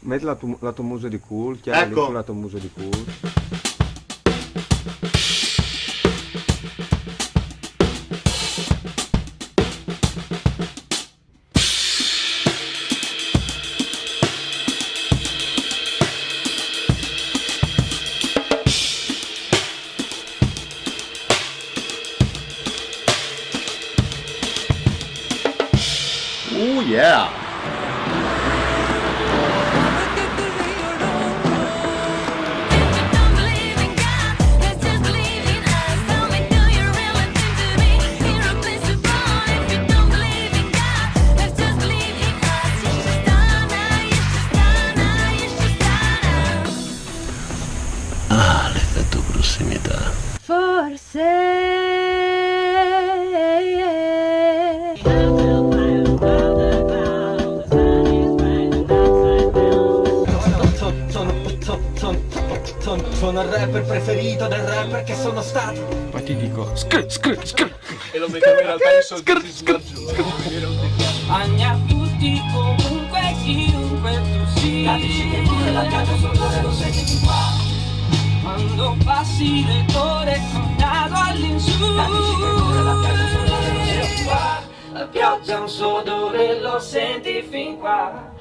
Metti la tua musica di cool, chiama lì Ecco. con la tua musica di cool. Yeah. Ah, l'effetto prossimità. Forse sono il rapper preferito del rapper che sono stato. Poi ti dico, skr. E lo mettiamo in realtà in soldi Agna tutti, ovunque, chiunque tu sia. Capisci che pure la pioggia sole lo senti qua. Quando passi le ore cognato all'insù. Capisci che pure la pioggia sole lo senti qua. La pioggia ha un suo odore, lo senti fin qua.